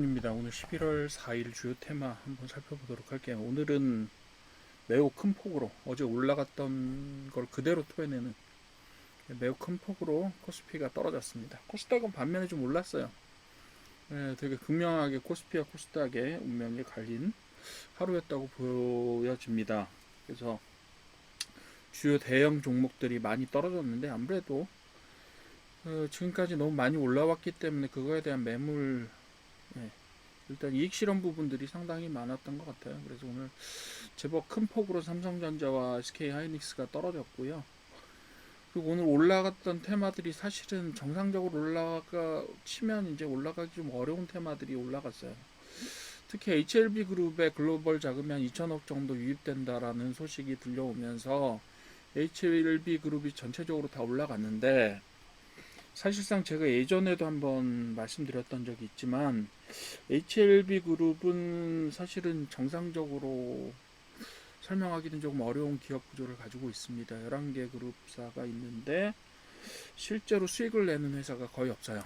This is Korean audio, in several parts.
입니다. 오늘 11월 4일 주요 테마 한번 살펴보도록 할게요. 오늘은 매우 큰 폭으로 어제 올라갔던 걸 그대로 토해내는 매우 큰 폭으로 코스피가 떨어졌습니다. 코스닥은 반면에 좀 올랐어요. 되게 극명하게 코스피와 코스닥의 운명이 갈린 하루였다고 보여집니다. 그래서 주요 대형 종목들이 많이 떨어졌는데 아무래도 지금까지 너무 많이 올라왔기 때문에 그거에 대한 매물, 예, 일단 이익 실현 부분들이 상당히 많았던 것 같아요. 그래서 오늘 제법 큰 폭으로 삼성전자와 SK 하이닉스가 떨어졌고요. 그리고 오늘 올라갔던 테마들이 사실은 정상적으로 치면 이제 올라가기 좀 어려운 테마들이 올라갔어요. 특히 HLB 그룹의 글로벌 자금이 한 2천억 정도 유입된다라는 소식이 들려오면서 HLB 그룹이 전체적으로 다 올라갔는데, 사실상 제가 예전에도 한번 말씀드렸던 적이 있지만 HLB 그룹은 사실은 정상적으로 설명하기는 조금 어려운 기업 구조를 가지고 있습니다. 11개 그룹사가 있는데 실제로 수익을 내는 회사가 거의 없어요.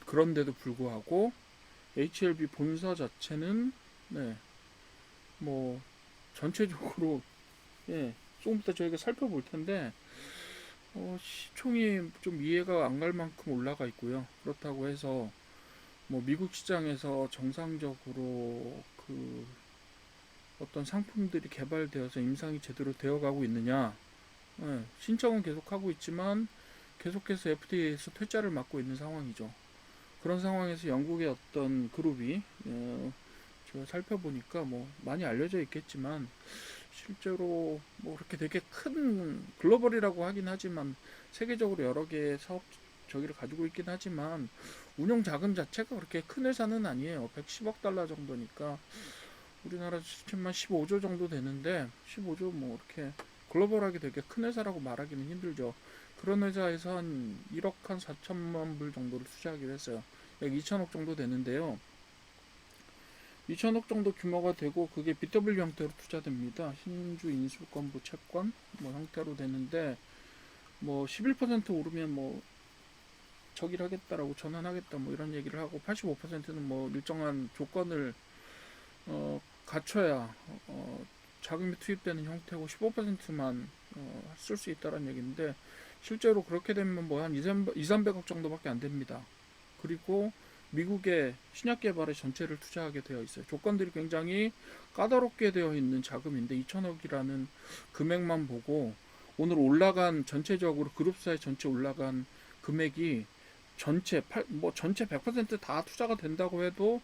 그런데도 불구하고 HLB 본사 자체는, 네, 뭐 전체적으로, 예, 조금부터 저희가 살펴볼 텐데 시총이 좀 이해가 안 갈 만큼 올라가 있고요. 그렇다고 해서 뭐 미국 시장에서 정상적으로 어떤 상품들이 개발되어서 임상이 제대로 되어가고 있느냐? 신청은 계속하고 있지만 계속해서 FDA에서 퇴짜를 맞고 있는 상황이죠. 그런 상황에서 영국의 어떤 그룹이, 제가 살펴보니까 뭐 많이 알려져 있겠지만 실제로 뭐 그렇게 되게 큰 글로벌이라고 하긴 하지만 세계적으로 여러 개의 사업 저기를 가지고 있긴 하지만 운영 자금 자체가 그렇게 큰 회사는 아니에요. 110억 달러 정도니까 우리나라 수치만 15조 정도 되는데 15조 뭐 이렇게 글로벌하게 되게 큰 회사라고 말하기는 힘들죠. 그런 회사에서 한 1억 한 4천만 불 정도를 투자하기로 했어요. 약 2천억 정도 되는데요. 2천억 정도 규모가 되고 그게 BW 형태로 투자됩니다. 신주 인수권부 채권 뭐 형태로 되는데 뭐 11% 오르면 뭐 저기를 하겠다라고 전환하겠다 뭐 이런 얘기를 하고 85%는 뭐 일정한 조건을 갖춰야 자금이 투입되는 형태고 15%만 쓸 수 있다는 얘기인데 실제로 그렇게 되면 뭐 한 2, 300억 정도밖에 안 됩니다. 그리고 미국의 신약 개발에 전체를 투자하게 되어 있어요. 조건들이 굉장히 까다롭게 되어 있는 자금인데 2천억이라는 금액만 보고 오늘 올라간 전체적으로 그룹사의 전체 올라간 금액이 전체 100%다 투자가 된다고 해도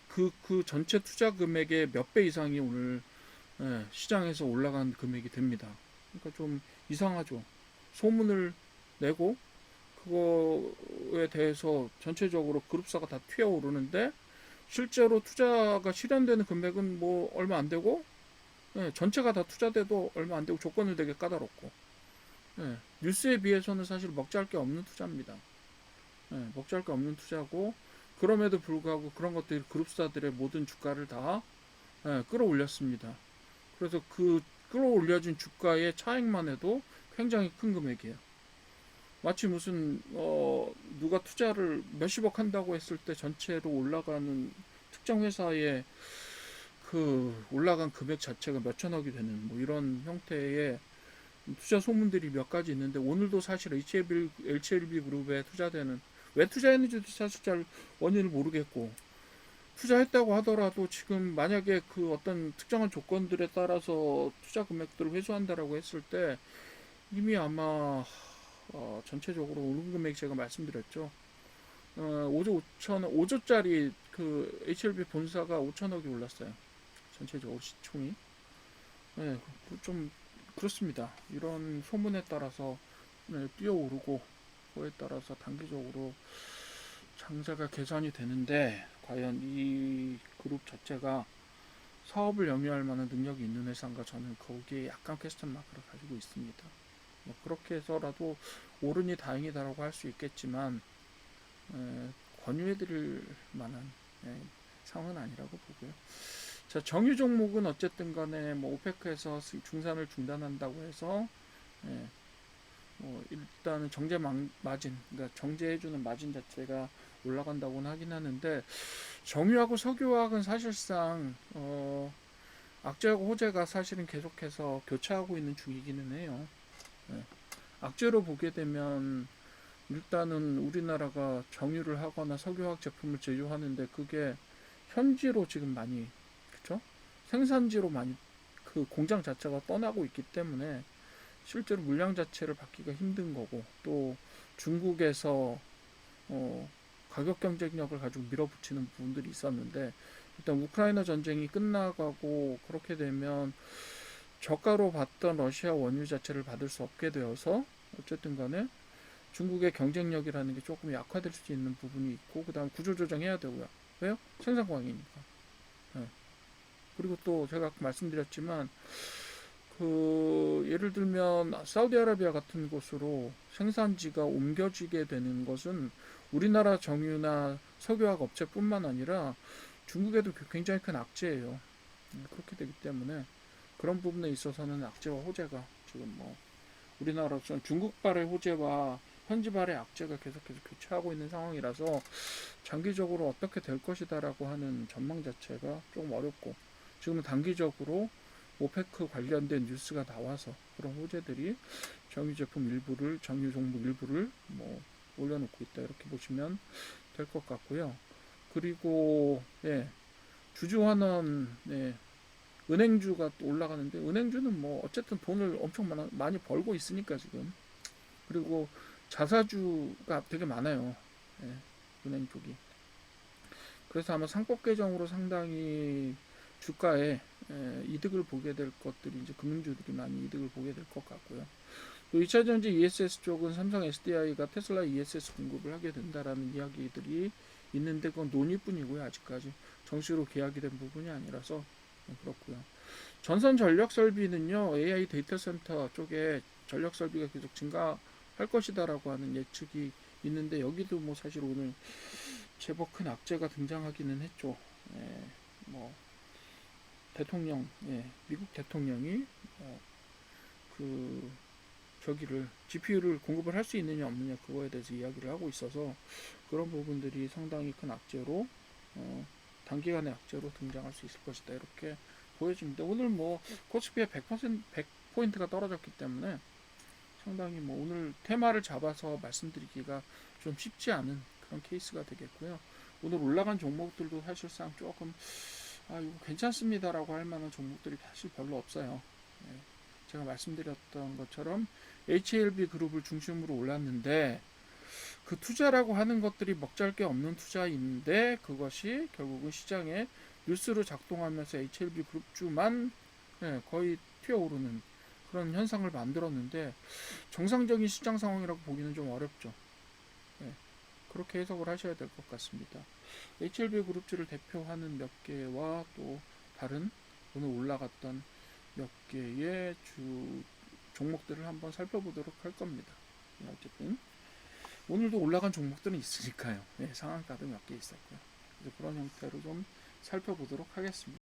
그 전체 투자 금액의 몇 배 이상이 오늘, 시장에서 올라간 금액이 됩니다. 그러니까 좀 이상하죠. 소문을 내고 그거에 대해서 전체적으로 그룹사가 다 튀어오르는데 실제로 투자가 실현되는 금액은 뭐 얼마 안 되고, 전체가 다 투자돼도 얼마 안 되고 조건을 되게 까다롭고, 뉴스에 비해서는 사실 먹잘 게 없는 투자입니다. 먹잘 게 없는 투자고 그럼에도 불구하고 그런 것들이 그룹사들의 모든 주가를 다, 끌어올렸습니다. 그래서 그 끌어올려진 주가의 차익만 해도 굉장히 큰 금액이에요. 마치 무슨 누가 투자를 몇십억 한다고 했을 때 전체로 올라가는 특정 회사의 그 올라간 금액 자체가 몇천억이 되는 뭐 이런 형태의 투자 소문들이 몇 가지 있는데 오늘도 사실 HLB 그룹에 투자되는, 왜 투자했는지도 사실 잘 원인을 모르겠고, 투자했다고 하더라도 지금 만약에 그 어떤 특정한 조건들에 따라서 투자 금액들을 회수한다라고 했을 때 이미 아마 전체적으로 오른 금액 제가 말씀드렸죠. 5조 5천 5조짜리 그 HLB 본사가 5천억이 올랐어요. 전체적으로 시총이. 네, 좀 그렇습니다. 이런 소문에 따라서, 뛰어오르고 그거에 따라서 단기적으로 장세가 개선이 되는데 과연 이 그룹 자체가 사업을 영위할 만한 능력이 있는 회사인가, 저는 거기에 약간 퀘스천 마크를 가지고 있습니다. 뭐 그렇게 해서라도 오르니 다행이다라고 할 수 있겠지만 권유해드릴 만한, 상황은 아니라고 보고요. 자, 정유 종목은 어쨌든 간에 뭐 오페크에서 중산을 중단한다고 해서, 뭐 일단은 마진, 그러니까 정제해주는 마진 자체가 올라간다고는 하긴 하는데 정유하고 석유화학은 사실상 악재하고 호재가 사실은 계속해서 교차하고 있는 중이기는 해요. 예. 악재로 보게 되면 일단은 우리나라가 정유를 하거나 석유화학 제품을 제조하는데 그게 현지로 지금 많이 그쵸? 생산지로 많이 그 공장 자체가 떠나고 있기 때문에 실제로 물량 자체를 받기가 힘든 거고 또 중국에서 어, 가격 경쟁력을 가지고 밀어붙이는 부분들이 있었는데 일단 우크라이나 전쟁이 끝나가고 그렇게 되면 저가로 받던 러시아 원유 자체를 받을 수 없게 되어서 어쨌든 간에 중국의 경쟁력이라는 게 조금 약화될 수 있는 부분이 있고 그 다음 구조조정해야 되고요. 왜요? 생산광이니까. 네. 그리고 또 제가 아까 말씀드렸지만 그 예를 들면 사우디아라비아 같은 곳으로 생산지가 옮겨지게 되는 것은 우리나라 정유나 석유화학 업체뿐만 아니라 중국에도 굉장히 큰 악재예요. 그렇게 되기 때문에 그런 부분에 있어서는 악재와 호재가 지금 뭐 우리나라로서는 중국발의 호재와 현지발의 악재가 계속해서 교차하고 있는 상황이라서 장기적으로 어떻게 될 것이다라고 하는 전망 자체가 조금 어렵고 지금은 단기적으로 오페크 관련된 뉴스가 나와서 그런 호재들이 정유 제품 일부를 정유 종목 일부를 뭐 올려놓고 있다 이렇게 보시면 될 것 같고요. 그리고 예, 주주환원 예, 은행주가 또 올라가는데 은행주는 뭐 어쨌든 돈을 엄청 많이 벌고 있으니까 지금 그리고 자사주가 되게 많아요. 예, 은행 쪽이. 그래서 아마 상법 개정으로 상당히 주가에 이득을 보게 될 것들이 이제 금융주들이 많이 이득을 보게 될 것 같고요. 또 2차전지 ESS 쪽은 삼성 SDI가 테슬라 ESS 공급을 하게 된다라는 이야기들이 있는데 그건 논의뿐이고요. 아직까지 정식으로 계약이 된 부분이 아니라서 그렇고요. 전선 전력 설비는요. AI 데이터 센터 쪽에 전력 설비가 계속 증가할 것이다라고 하는 예측이 있는데 여기도 뭐 사실 오늘 제법 큰 악재가 등장하기는 했죠. 예, 뭐 대통령, 예, 미국 대통령이 그 저기를 GPU를 공급을 할 수 있느냐 없느냐 그거에 대해서 이야기를 하고 있어서 그런 부분들이 상당히 큰 악재로 단기간의 악재로 등장할 수 있을 것이다 이렇게 보여집니다. 오늘 뭐 코스피에 100포인트가 떨어졌기 때문에 상당히 뭐 오늘 테마를 잡아서 말씀드리기가 좀 쉽지 않은 그런 케이스가 되겠고요. 오늘 올라간 종목들도 사실상 조금 이거 괜찮습니다라고 할 만한 종목들이 사실 별로 없어요. 예, 제가 말씀드렸던 것처럼 HLB 그룹을 중심으로 올랐는데 그 투자라고 하는 것들이 먹잘 게 없는 투자인데 그것이 결국은 시장에 뉴스로 작동하면서 HLB 그룹주만 거의 튀어오르는 그런 현상을 만들었는데 정상적인 시장 상황이라고 보기는 좀 어렵죠. 예, 그렇게 해석을 하셔야 될 것 같습니다. HLB 그룹주를 대표하는 몇 개와 또 다른 오늘 올라갔던 몇 개의 종목들을 한번 살펴보도록 할 겁니다. 어쨌든 오늘도 올라간 종목들은 있으니까요. 상한가도 몇 개 있었고요. 그런 형태로 좀 살펴보도록 하겠습니다.